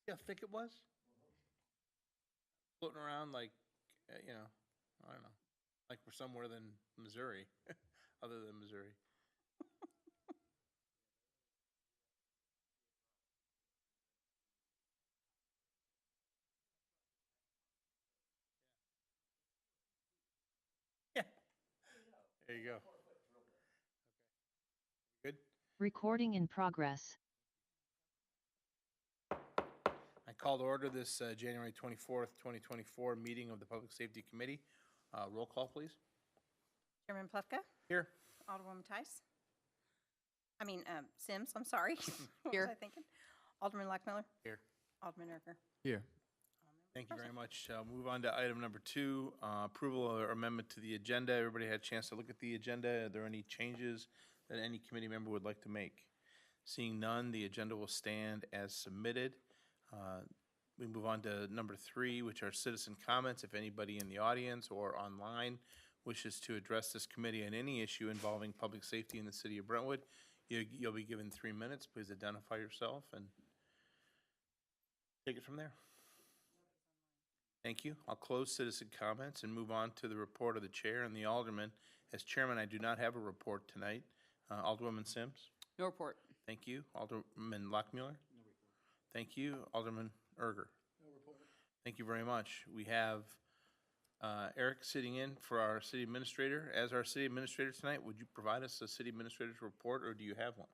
how thick it was? Floating around like, I don't know, like we're somewhere than Missouri, other than Missouri. Yeah, there you go. Good. Recording in progress. I call to order this January 24th, 2024 meeting of the Public Safety Committee. Roll call, please. Chairman Plufka, Here. Alderwoman Tice. Sims, I'm sorry. What was I thinking? Alderman Lockmiller, Here. Alderman Erger. Here. Thank you very much. Move on to item number 2, approval or amendment to the agenda. Everybody had a chance to look at the agenda. Are there any changes that any committee member would like to make? Seeing none, the agenda will stand as submitted. We move on to number 3, which are citizen comments. If anybody in the audience or online wishes to address this committee on any issue involving public safety in the city of Brentwood, you'll be given 3 minutes. Please identify yourself and take it from there. Thank you. I'll close citizen comments and move on to the report of the chair and the alderman. As chairman, I do not have a report tonight. Alderwoman Sims? No report. Thank you. Alderman Lockmuller? No report. Thank you. Alderman Erger? No report. Thank you very much. We have Eric sitting in for our city administrator. As our city administrator tonight, would you provide us a city administrator's report, or do you have one?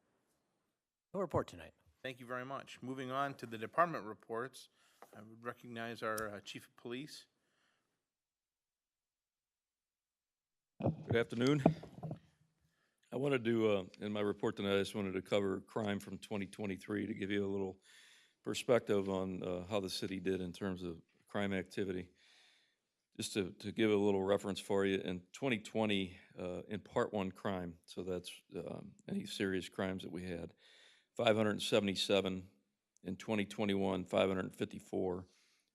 No report tonight. Thank you very much. Moving on to the department reports, I would recognize our chief of police. Good afternoon. I wanted to, in my report tonight, I just wanted to cover crime from 2023 to give you a little perspective on how the city did in terms of crime activity. Just to give a little reference for you, in 2020, in Part 1 crime, so that's any serious crimes that we had, 577. In 2021, 554.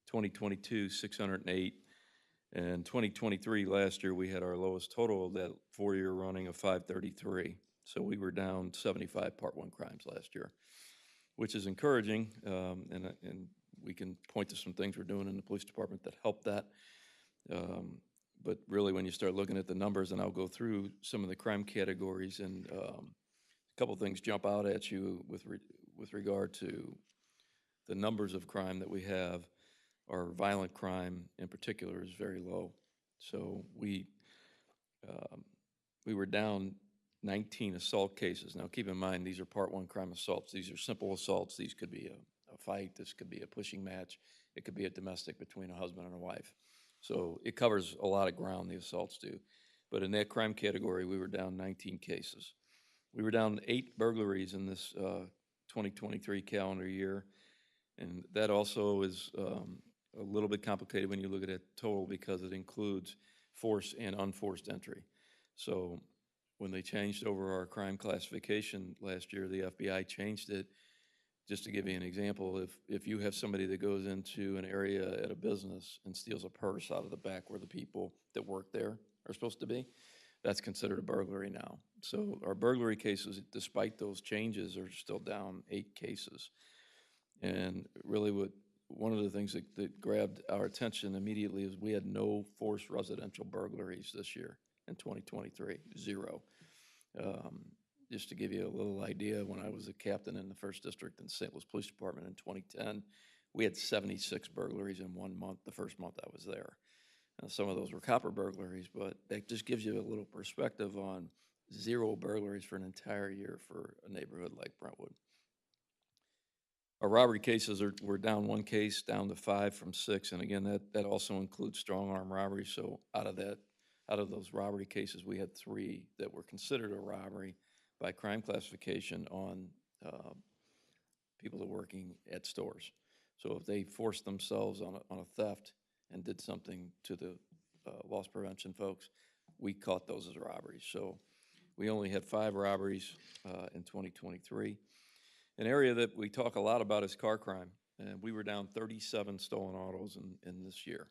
2022, 608. And 2023, last year, we had our lowest total of that 4-year running of 533. So we were down 75 Part 1 crimes last year, which is encouraging. And we can point to some things we're doing in the police department that help that. But really, when you start looking at the numbers, and I'll go through some of the crime categories, and a couple things jump out at you with regard to the numbers of crime that we have. Our violent crime in particular is very low. So we were down 19 assault cases. Now keep in mind, these are Part 1 crime assaults. These are simple assaults. These could be a fight. This could be a pushing match. It could be a domestic between a husband and a wife. So it covers a lot of ground, the assaults do. But in that crime category, we were down 19 cases. We were down 8 burglaries in this 2023 calendar year. And that also is a little bit complicated when you look at it total, because it includes forced and unforced entry. So when they changed over our crime classification last year, the FBI changed it. Just to give you an example, if you have somebody that goes into an area at a business and steals a purse out of the back where the people that work there are supposed to be, that's considered a burglary now. So our burglary cases, despite those changes, are still down 8 cases. And really one of the things that grabbed our attention immediately is we had no forced residential burglaries this year in 2023, 0. Just to give you a little idea, when I was a captain in the 1st District in St. Louis Police Department in 2010, we had 76 burglaries in 1 month, the first month I was there. Now, some of those were copper burglaries, but that just gives you a little perspective on 0 burglaries for an entire year for a neighborhood like Brentwood. Our robbery cases were down 1 case, down to 5 from 6, and again, that also includes strong arm robbery. So out of those robbery cases, we had 3 that were considered a robbery by crime classification on people that are working at stores. So if they forced themselves on a theft and did something to the loss prevention folks, we caught those as robberies. So we only had 5 robberies in 2023. An area that we talk a lot about is car crime, and we were down 37 stolen autos in this year.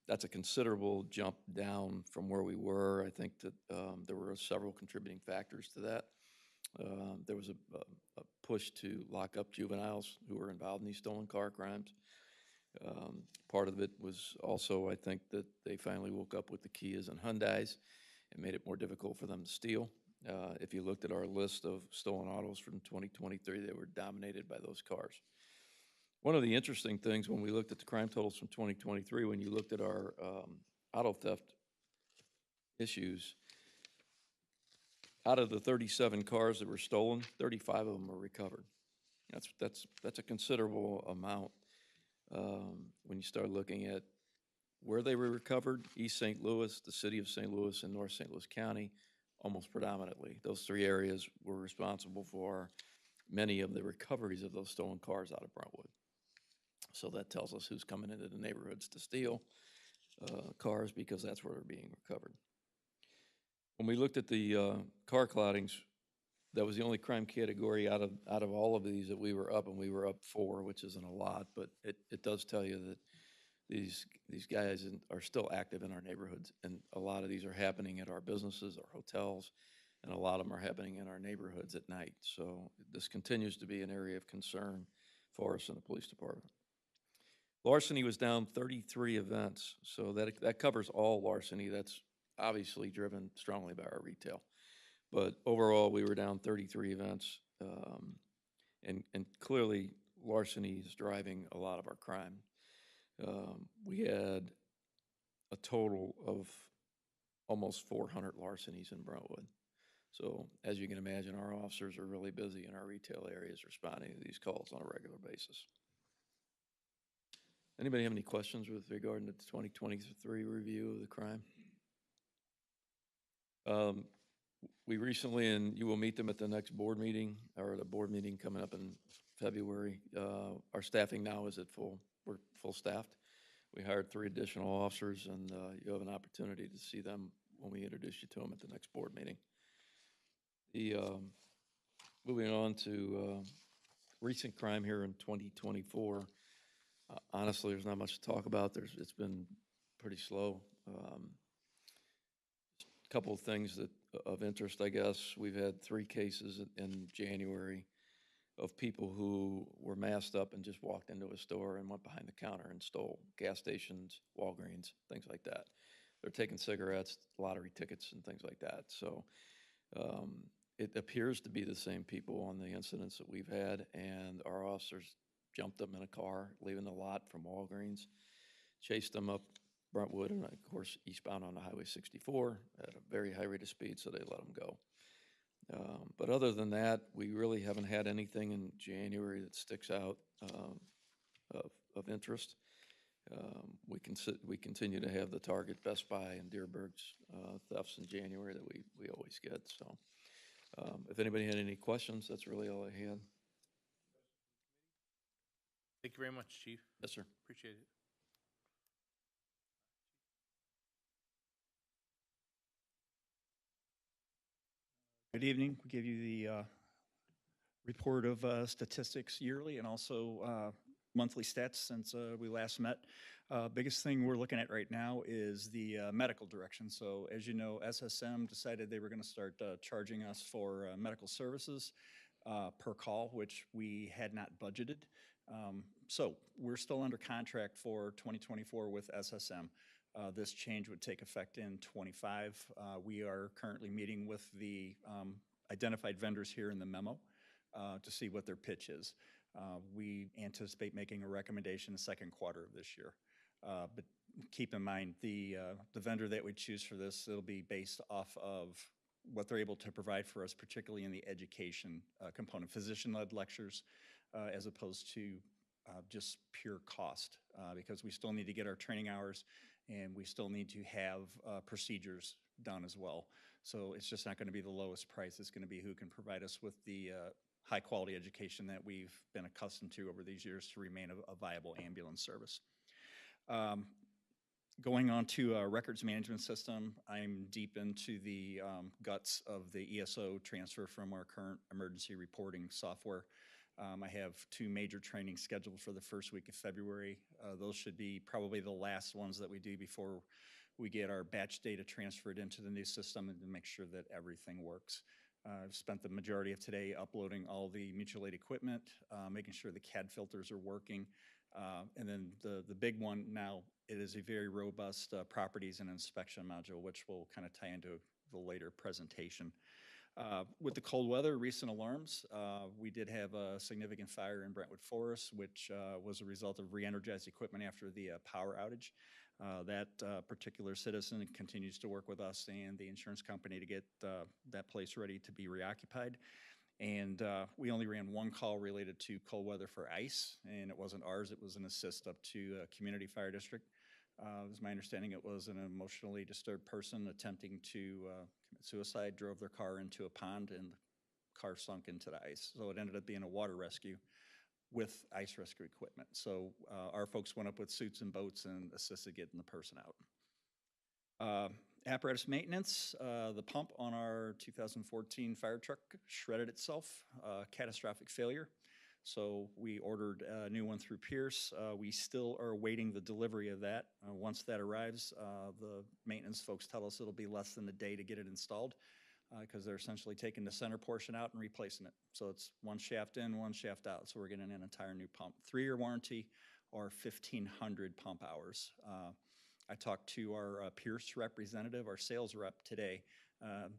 That's a considerable jump down from where we were. I think that there were several contributing factors to that. There was a push to lock up juveniles who were involved in these stolen car crimes. Part of it was also, I think, that they finally woke up with the Kias and Hyundais and made it more difficult for them to steal. If you looked at our list of stolen autos from 2023, they were dominated by those cars. One of the interesting things when we looked at the crime totals from 2023, when you looked at our auto theft issues, out of the 37 cars that were stolen, 35 of them were recovered. That's a considerable amount when you start looking at where they were recovered. East St. Louis, the city of St. Louis, and North St. Louis County, almost predominantly. Those three areas were responsible for many of the recoveries of those stolen cars out of Brentwood. So that tells us who's coming into the neighborhoods to steal cars, because that's where they're being recovered. When we looked at the car cloudings, that was the only crime category out of all of these that we were up, and we were up 4, which isn't a lot, but it does tell you that these guys are still active in our neighborhoods, and a lot of these are happening at our businesses, our hotels, and a lot of them are happening in our neighborhoods at night. So this continues to be an area of concern for us in the police department. Larceny was down 33 events, so that covers all larceny. That's obviously driven strongly by our retail. But overall, we were down 33 events, and clearly larceny is driving a lot of our crime. We had a total of almost 400 larcenies in Brentwood. So as you can imagine, our officers are really busy in our retail areas responding to these calls on a regular basis. Anybody have any questions with regard to the 2023 review of the crime? We recently, and you will meet them at the next board meeting, or the board meeting coming up in February. Our staffing now is we're full staffed. We hired 3 additional officers, and you have an opportunity to see them when we introduce you to them at the next board meeting. Moving on to recent crime here in 2024. Honestly, there's not much to talk about. It's been pretty slow. A couple of things of interest, I guess. We've had 3 cases in January of people who were masked up and just walked into a store and went behind the counter and stole gas stations, Walgreens, things like that. They're taking cigarettes, lottery tickets, and things like that. So it appears to be the same people on the incidents that we've had, and our officers jumped them in a car, leaving the lot from Walgreens, chased them up Brentwood, and of course eastbound on the Highway 64 at a very high rate of speed, so they let them go. But other than that, we really haven't had anything in January that sticks out of interest. We continue to have the Target, Best Buy, and Deerberg's thefts in January that we always get. So if anybody had any questions, that's really all I had. Thank you very much, Chief. Yes, sir. Appreciate it. Good evening. We give you the report of statistics yearly and also monthly stats since we last met. Biggest thing we're looking at right now is the medical direction. So as you know, SSM decided they were going to start charging us for medical services per call, which we had not budgeted. So we're still under contract for 2024 with SSM. This change would take effect in 25. We are currently meeting with the identified vendors here in the memo to see what their pitch is. We anticipate making a recommendation the second quarter of this year. But keep in mind, the vendor that we choose for this, it'll be based off of what they're able to provide for us, particularly in the education component, physician-led lectures, as opposed to just pure cost, because we still need to get our training hours and we still need to have procedures done as well. So it's just not going to be the lowest price. It's going to be who can provide us with the high quality education that we've been accustomed to over these years to remain a viable ambulance service. Going on to a records management system, I'm deep into the guts of the ESO transfer from our current emergency reporting software. I have 2 major trainings scheduled for the first week of February. Those should be probably the last ones that we do before we get our batch data transferred into the new system and to make sure that everything works. I've spent the majority of today uploading all the mutual aid equipment, making sure the CAD filters are working. And then the big one now, it is a very robust properties and inspection module, which will kind of tie into the later presentation. With the cold weather, recent alarms, we did have a significant fire in Brentwood Forest, which was a result of re-energized equipment after the power outage. That particular citizen continues to work with us and the insurance company to get that place ready to be reoccupied. And we only ran one call related to cold weather for ice, and it wasn't ours, it was an assist up to a community fire district. It was my understanding it was an emotionally disturbed person attempting to commit suicide, drove their car into a pond, and the car sunk into the ice. So it ended up being a water rescue with ice rescue equipment. So our folks went up with suits and boats and assisted getting the person out. Apparatus maintenance, the pump on our 2014 fire truck shredded itself, catastrophic failure. So we ordered a new one through Pierce. We still are awaiting the delivery of that. Once that arrives, the maintenance folks tell us it'll be less than a day to get it installed because they're essentially taking the center portion out and replacing it. So it's one shaft in, one shaft out. So we're getting an entire new pump. 3-year warranty or 1,500 pump hours. I talked to our Pierce representative, our sales rep today.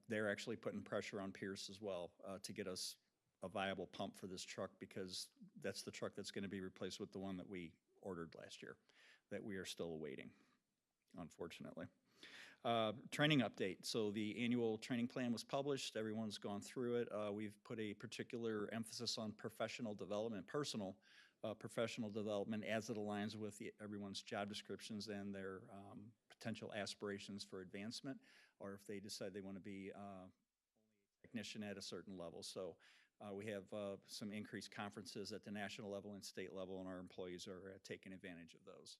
They're actually putting pressure on Pierce as well to get us a viable pump for this truck because that's the truck that's going to be replaced with the one that we ordered last year that we are still awaiting, unfortunately. Training update. So the annual training plan was published. Everyone's gone through it. We've put a particular emphasis on professional development, personal professional development as it aligns with everyone's job descriptions and their potential aspirations for advancement, or if they decide they want to be a technician at a certain level. So we have some increased conferences at the national level and state level, and our employees are taking advantage of those.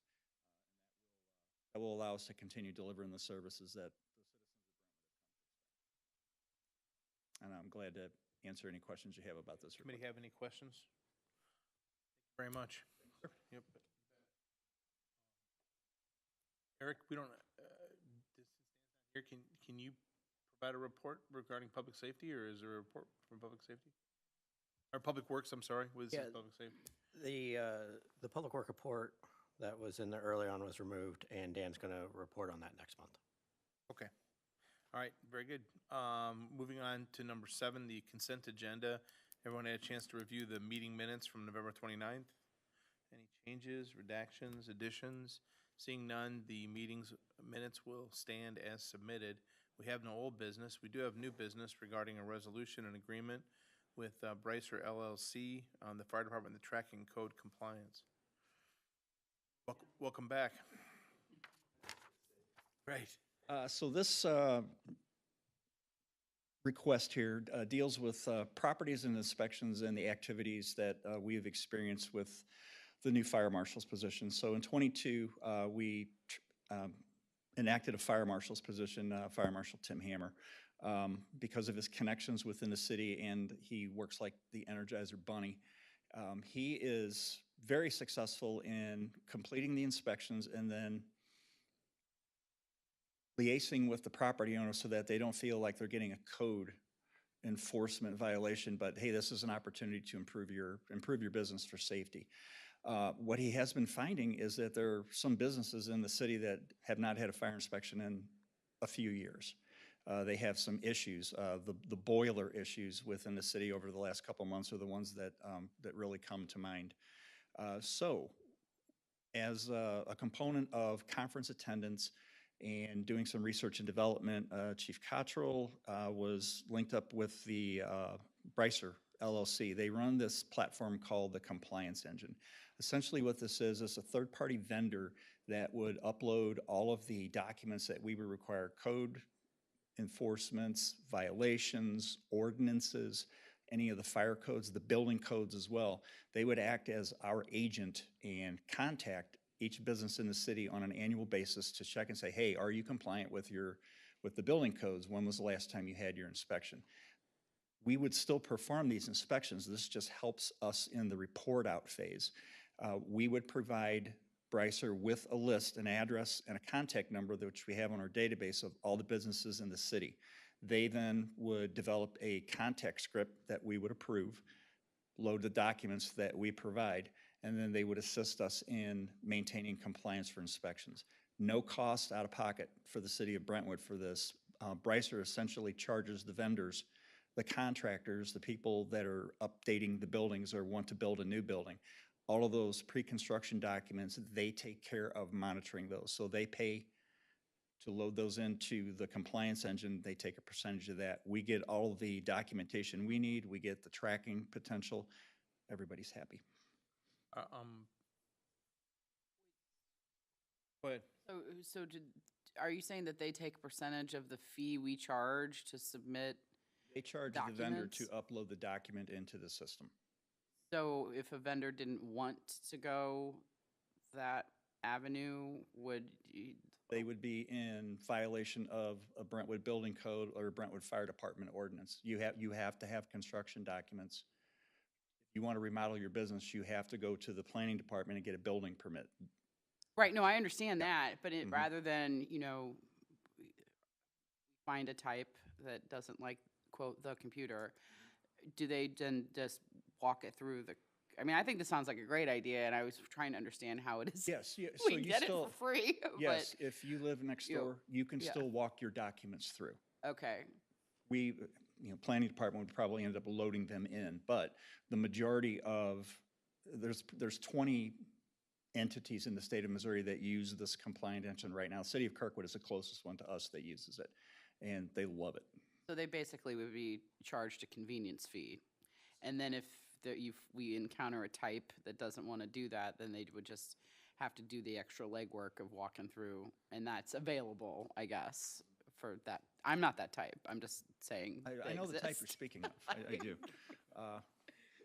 That will allow us to continue delivering the services that the citizens of Brentwood have come to expect. And I'm glad to answer any questions you have about this report. Committee have any questions? Thank you very much. Yep. Eric, we don't, here, can you provide a report regarding public safety, or is there a report from public safety? Or Public Works, I'm sorry, was Yeah. public safety? The public work report that was in there early on was removed, and Dan's going to report on that next month. Okay. All right, very good. Moving on to number 7, the consent agenda. Everyone had a chance to review the meeting minutes from November 29th. Any changes, redactions, additions? Seeing none, the meeting's minutes will stand as submitted. We have no old business. We do have new business regarding a resolution and agreement with Brycer LLC on the fire department, the tracking code compliance. Welcome back. Right. So this request here deals with properties and inspections and the activities that we have experienced with the new fire marshal's position. So in '22, we enacted a fire marshal's position, Fire Marshal Tim Hammer, because of his connections within the city, and he works like the Energizer Bunny. He is very successful in completing the inspections and then liaising with the property owner so that they don't feel like they're getting a code enforcement violation, but hey, this is an opportunity to improve your business for safety. What he has been finding is that there are some businesses in the city that have not had a fire inspection in a few years. They have some issues. The boiler issues within the city over the last couple months are the ones that really come to mind. So, as a component of conference attendance and doing some research and development, Chief Cottrell was linked up with the Brycer LLC. They run this platform called the Compliance Engine. Essentially what this is a third-party vendor that would upload all of the documents that we would require, code enforcements, violations, ordinances, any of the fire codes, the building codes as well. They would act as our agent and contact each business in the city on an annual basis to check and say, hey, are you compliant with the building codes? When was the last time you had your inspection? We would still perform these inspections. This just helps us in the report out phase. We would provide Brycer with a list, an address, and a contact number, which we have on our database of all the businesses in the city. They then would develop a contact script that we would approve, load the documents that we provide, and then they would assist us in maintaining compliance for inspections. No cost out of pocket for the city of Brentwood for this. Brycer essentially charges the vendors, the contractors, the people that are updating the buildings or want to build a new building. All of those pre-construction documents, they take care of monitoring those. So they pay to load those into the compliance engine. They take a percentage of that. We get all of the documentation we need. We get the tracking potential. Everybody's happy. Go ahead. Are you saying that they take a percentage of the fee we charge to submit? They charge the vendor to Documents? upload the document into the system. So if a vendor didn't want to go that avenue, They would be in violation of a Brentwood Building Code or a Brentwood Fire Department ordinance. You have to have construction documents. If you want to remodel your business, you have to go to the planning department and get a building permit. right, no, I understand that, but Mhm. rather than, find a type that doesn't like, quote, the computer, do they then just walk it through I mean, I think this sounds like a great idea, and I was trying to understand how it is. Yes, so We you get it still, for free, yes, if you live next you know, door, you can yeah. still walk your documents through. but, okay. We, planning department would probably end up loading them in, but the majority of, there's 20 entities in the state of Missouri that use this compliant engine right now. City of Kirkwood is the closest one to us that uses it, and they love it. So they basically would be charged a convenience fee. And then if we encounter a type that doesn't want to do that, then they would just have to do the extra legwork of walking through, and that's available, I guess, for that. I'm not that type. I'm just saying I they know the type you're exist. speaking of. I do.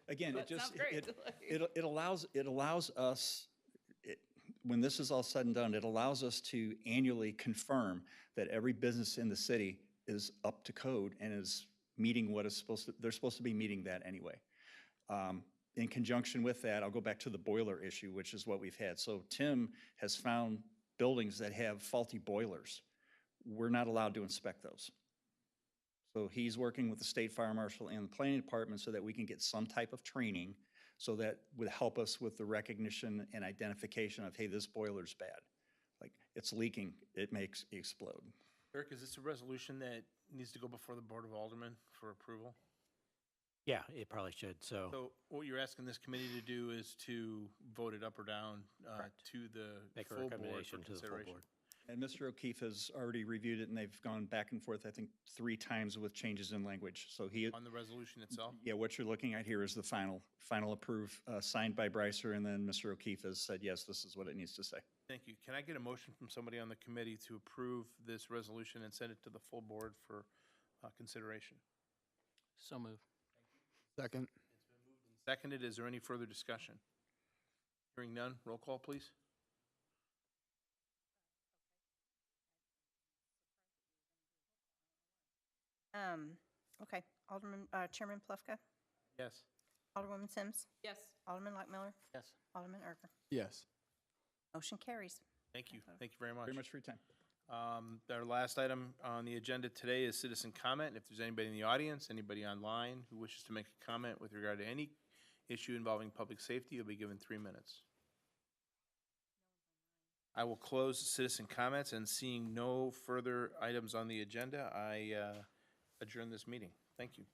Again, That sounds great. it allows us, when this is all said and done, it allows us to annually confirm that every business in the city is up to code and is meeting what is they're supposed to be meeting that anyway. In conjunction with that, I'll go back to the boiler issue, which is what we've had. So Tim has found buildings that have faulty boilers. We're not allowed to inspect those. So he's working with the state fire marshal and the planning department so that we can get some type of training so that would help us with the recognition and identification of, hey, this boiler's bad. Like, it's leaking, it makes it explode. Eric, is this a resolution that needs to go before the Board of Aldermen for approval? Yeah, it probably should, so. So what you're asking this committee to do is to vote it up or down to the Make a full board for recommendation to the full consideration? board. And Mr. O'Keefe has already reviewed it, and they've gone back and forth, I think, 3 times with changes in language. So he, On the resolution itself? yeah, what you're looking at here is the final approved, signed by Brycer, and then Mr. O'Keefe has said, yes, this is what it needs to say. Thank you. Can I get a motion from somebody on the committee to approve this resolution and send it to the full board for consideration? So moved. Second. Seconded. Is there any further discussion? Hearing none, roll call, please. Okay, Chairman Plufka, Yes. Alderwoman Sims, Yes. Alderman Lockmiller, Yes. Alderman Erger. Yes. Motion carries. Thank you. Thank you very much. Very much for your time. Our last item on the agenda today is citizen comment. If there's anybody in the audience, anybody online who wishes to make a comment with regard to any issue involving public safety, you'll be given 3 minutes. I will close citizen comments, and seeing no further items on the agenda, I adjourn this meeting. Thank you.